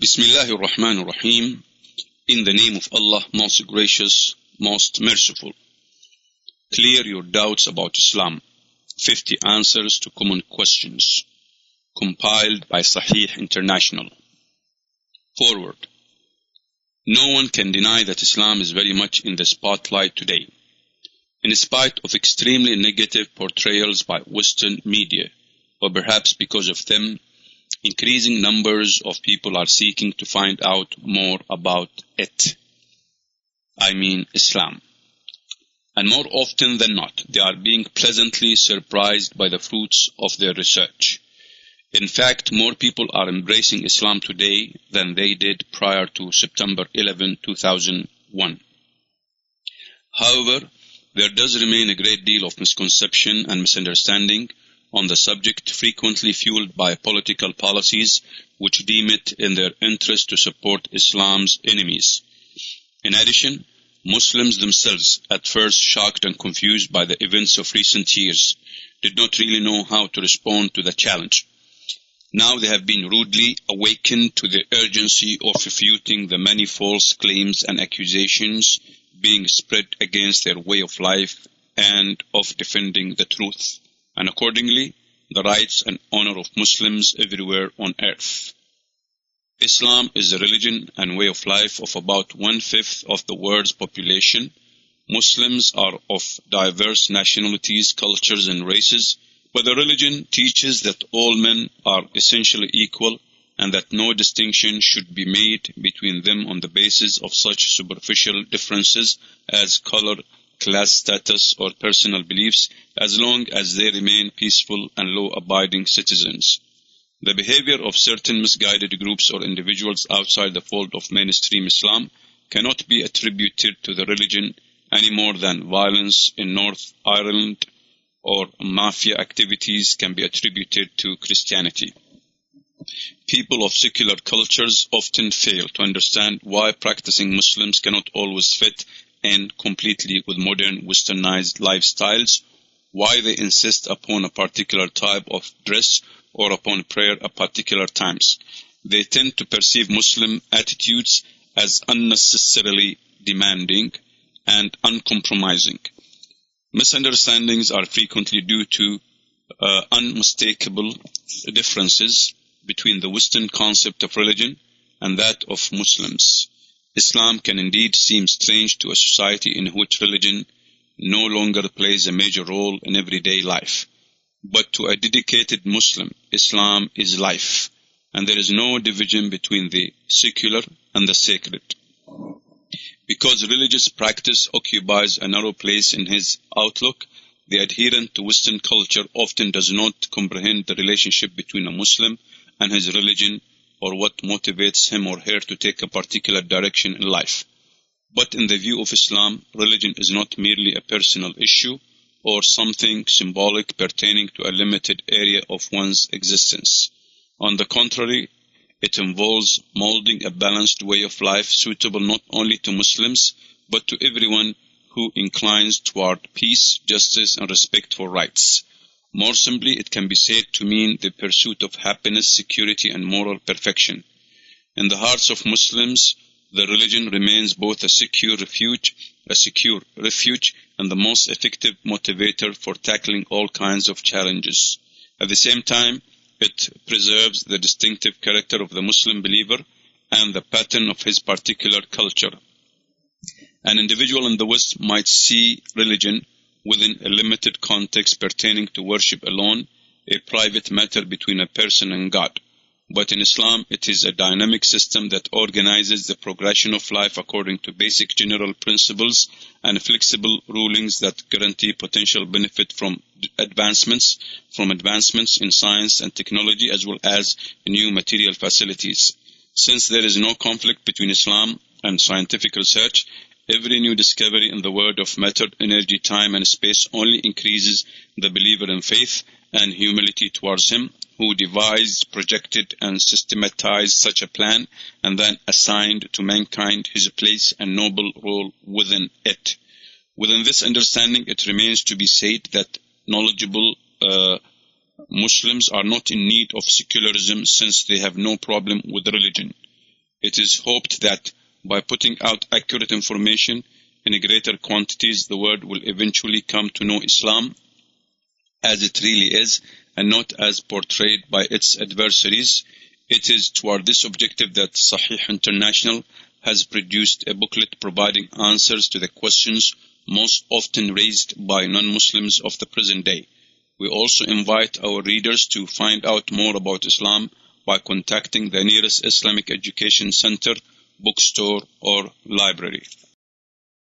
Bismillahir Rahmanir Rahim. In the name of Allah, most gracious, most merciful. Clear your doubts about Islam. 50 answers to common questions. Compiled by Sahih International. Forward. No one can deny that Islam is very much in the spotlight today. In spite of extremely negative portrayals by Western media, or perhaps because of them, increasing numbers of people are seeking to find out more about it. I mean Islam. And more often than not, they are being pleasantly surprised by the fruits of their research. In fact, more people are embracing Islam today than they did prior to September 11, 2001. However, there does remain a great deal of misconception and misunderstanding on the subject, frequently fueled by political policies which deem it in their interest to support Islam's enemies. In addition, Muslims themselves, at first shocked and confused by the events of recent years, did not really know how to respond to the challenge. Now they have been rudely awakened to the urgency of refuting the many false claims and accusations being spread against their way of life and of defending the truth, and accordingly, the rights and honor of Muslims everywhere on earth. Islam is a religion and way of life of about 1/5 of the world's population. Muslims are of diverse nationalities, cultures, and races, but the religion teaches that all men are essentially equal and that no distinction should be made between them on the basis of such superficial differences as color, class status, or personal beliefs, as long as they remain peaceful and law-abiding citizens. The behavior of certain misguided groups or individuals outside the fold of mainstream Islam cannot be attributed to the religion any more than violence in North Ireland or mafia activities can be attributed to Christianity. People of secular cultures often fail to understand why practicing Muslims cannot always fit in completely with modern westernized lifestyles, why they insist upon a particular type of dress or upon prayer at particular times. They tend to perceive Muslim attitudes as unnecessarily demanding and uncompromising. Misunderstandings are frequently due to unmistakable differences between the Western concept of religion and that of Muslims. Islam can indeed seem strange to a society in which religion no longer plays a major role in everyday life. But to a dedicated Muslim, Islam is life, and there is no division between the secular and the sacred. Because religious practice occupies a narrow place in his outlook, the adherent to Western culture often does not comprehend the relationship between a Muslim and his religion, or what motivates him or her to take a particular direction in life. But in the view of Islam, religion is not merely a personal issue or something symbolic pertaining to a limited area of one's existence. On the contrary, it involves molding a balanced way of life suitable not only to Muslims, but to everyone who inclines toward peace, justice, and respect for rights. More simply, it can be said to mean the pursuit of happiness, security, and moral perfection. In the hearts of Muslims, the religion remains both a secure refuge, and the most effective motivator for tackling all kinds of challenges. At the same time, it preserves the distinctive character of the Muslim believer and the pattern of his particular culture. An individual in the West might see religion within a limited context pertaining to worship alone, a private matter between a person and God. But in Islam, it is a dynamic system that organizes the progression of life according to basic general principles and flexible rulings that guarantee potential benefit from advancements in science and technology, as well as new material facilities. Since there is no conflict between Islam and scientific research, every new discovery in the world of matter, energy, time, and space only increases the believer in faith and humility towards him, who devised, projected, and systematized such a plan, and then assigned to mankind his place and noble role within it. Within this understanding, it remains to be said that knowledgeable Muslims are not in need of secularism, since they have no problem with religion. It is hoped that by putting out accurate information in greater quantities, the world will eventually come to know Islam as it really is, and not as portrayed by its adversaries. It is toward this objective that Sahih International has produced a booklet providing answers to the questions most often raised by non-Muslims of the present day. We also invite our readers to find out more about Islam by contacting the nearest Islamic Education Center, bookstore, or library.